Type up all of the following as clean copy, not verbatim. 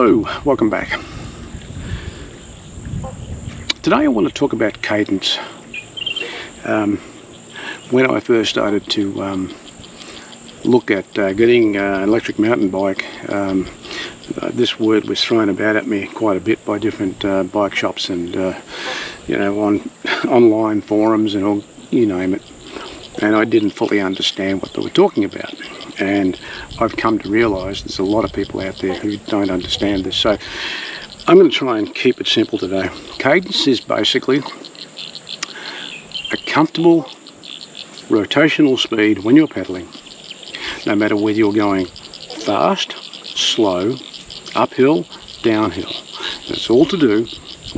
Hello, welcome back. Today I want to talk about cadence. When I first started to look at getting an electric mountain bike, this word was thrown about at me quite a bit by different bike shops and on online forums and all, you name it. And I didn't fully understand what they were talking about. And I've come to realise there's a lot of people out there who don't understand this. So I'm going to try and keep it simple today. Cadence is basically a comfortable rotational speed when you're pedaling, no matter whether you're going fast, slow, uphill, downhill. It's all to do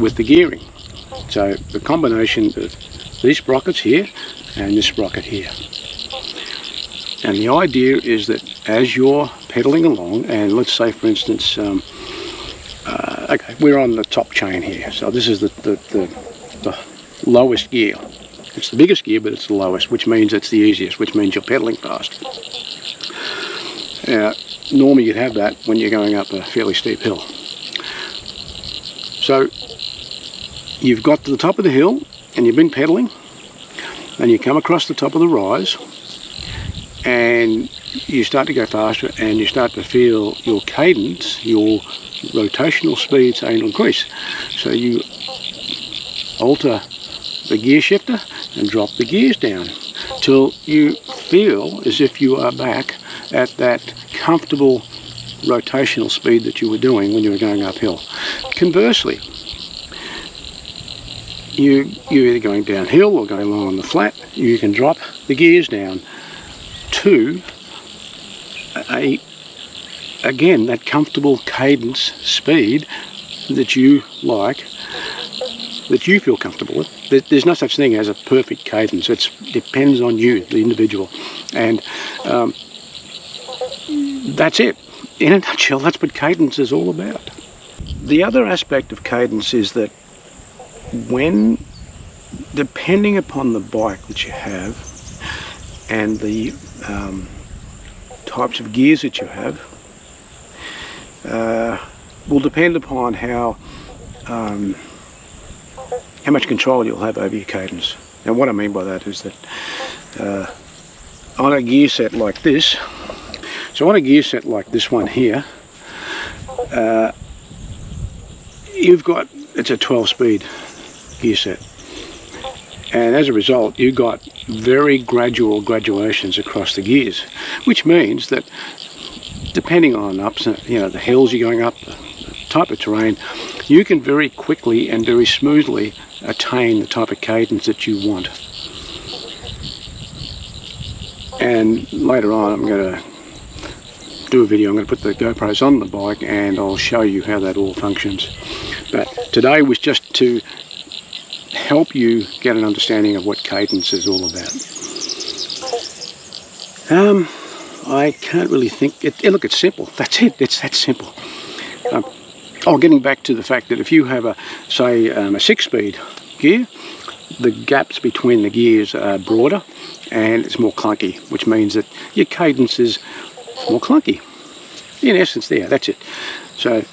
with the gearing. So the combination of these sprockets here and this sprocket here. And the idea is that as you're pedaling along, and let's say for instance, okay, we're on the top chain here. So this is the lowest gear. It's the biggest gear, but it's the lowest, which means it's the easiest, which means you're pedaling fast. Normally you'd have that when you're going up a fairly steep hill. So you've got to the top of the hill and you've been pedaling, and you come across the top of the rise and you start to go faster and you start to feel your cadence, your rotational speed starting to increase. So you alter the gear shifter and drop the gears down till you feel as if you are back at that comfortable rotational speed that you were doing when you were going uphill. Conversely, you're either going downhill or going along on the flat, you can drop the gears down to again that comfortable cadence speed that you like, that you feel comfortable with. There's no such thing as a perfect cadence. It depends on you, the individual, and that's it. In a nutshell, that's what cadence is all about. The other aspect of cadence is that when, depending upon the bike that you have and the types of gears that you have, will depend upon how much control you'll have over your cadence. And what I mean by that is that on a gear set like this, so on a gear set like this one here, it's a 12-speed gear set, and as a result you've got very gradual graduations across the gears, which means that depending on ups, the hills you're going up, the type of terrain, you can very quickly and very smoothly attain the type of cadence that you want. And later on I'm going to do a video. I'm going to put the GoPros on the bike and I'll show you how that all functions. But today was just to help you get an understanding of what cadence is all about. I can't really think. Look, it's simple. That's it. It's that simple. Getting back to the fact that if you have a 6-speed gear, the gaps between the gears are broader and it's more clunky, which means that your cadence is more clunky. In essence, that's it. So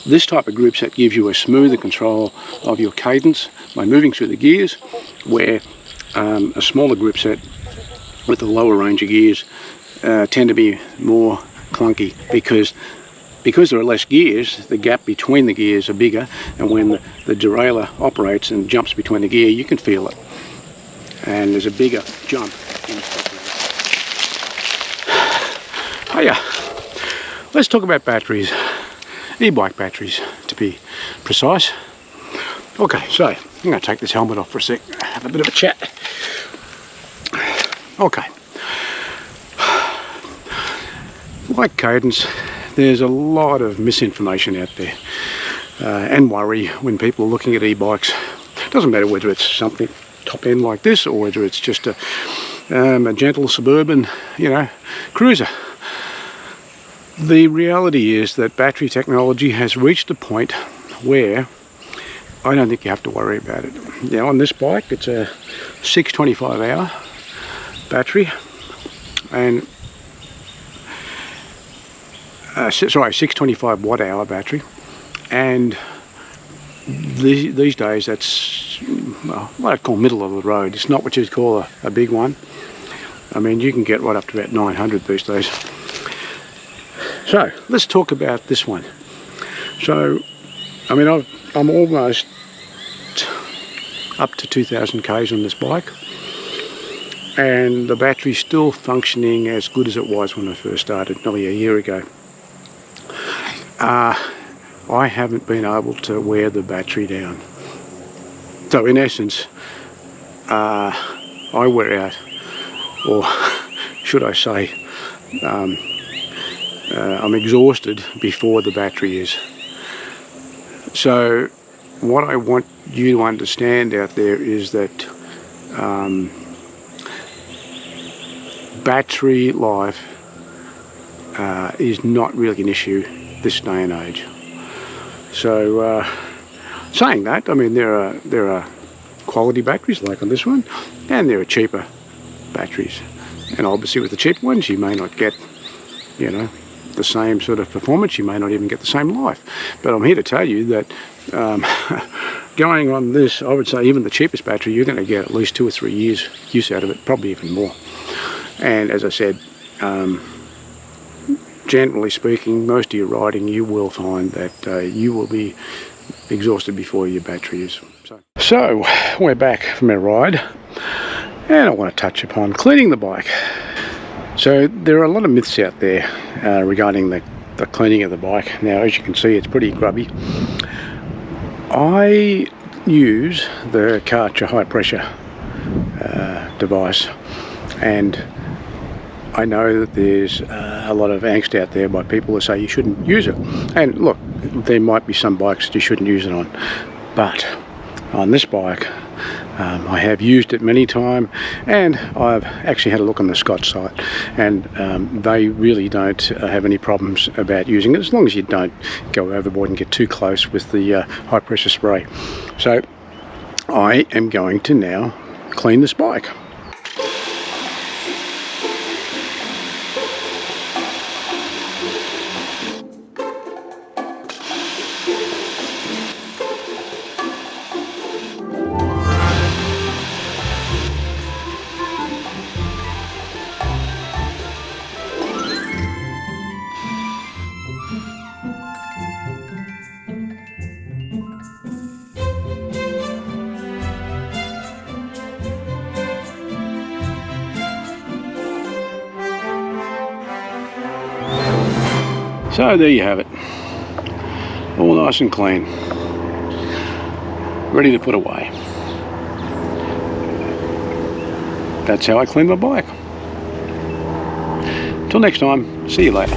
this type of group set gives you a smoother control of your cadence by moving through the gears, where a smaller group set with a lower range of gears tend to be more clunky because there are less gears. The gap between the gears are bigger, and when the derailleur operates and jumps between the gear, you can feel it, and there's a bigger jump in the top. Hiya. Let's talk about batteries, e-bike batteries to be precise. Okay, so I'm going to take this helmet off for a sec, have a bit of a chat. Okay, like Cadence, there's a lot of misinformation out there and worry when people are looking at e-bikes. Doesn't matter whether it's something top end like this or whether it's just a gentle suburban, cruiser. The reality is that battery technology has reached a point where I don't think you have to worry about it. On this bike, it's a 625-hour battery, and sorry, 625 watt hour battery, and these days that's what I'd call middle of the road. It's not what you'd call a big one. I mean, you can get right up to about 900 these days. So let's talk about this one. So I mean, I'm almost up to 2,000 k's on this bike, and the battery's still functioning as good as it was when I first started nearly a year ago. I haven't been able to wear the battery down. So in essence, I wear out, or should I say, I'm exhausted before the battery is. So what I want you to understand out there is that battery life is not really an issue this day and age. So saying that, I mean, there are quality batteries like on this one, and there are cheaper batteries, and obviously with the cheaper ones you may not get, you know, the same sort of performance, you may not even get the same life. But I'm here to tell you that going on this, I would say even the cheapest battery, you're going to get at least 2 or 3 years use out of it, probably even more. And as I said, generally speaking, most of your riding, you will find that you will be exhausted before your battery is. So we're back from our ride, and I want to touch upon cleaning the bike. So there are a lot of myths out there regarding the cleaning of the bike. Now, as you can see, it's pretty grubby. I use the Karcher high pressure device, and I know that there's a lot of angst out there by people that say you shouldn't use it. And look, there might be some bikes that you shouldn't use it on, but on this bike I have used it many times, and I've actually had a look on the Scott site, and they really don't have any problems about using it, as long as you don't go overboard and get too close with the high pressure spray. So I am going to now clean this bike. So there you have it, all nice and clean, ready to put away. That's how I clean my bike. Till next time, see you later.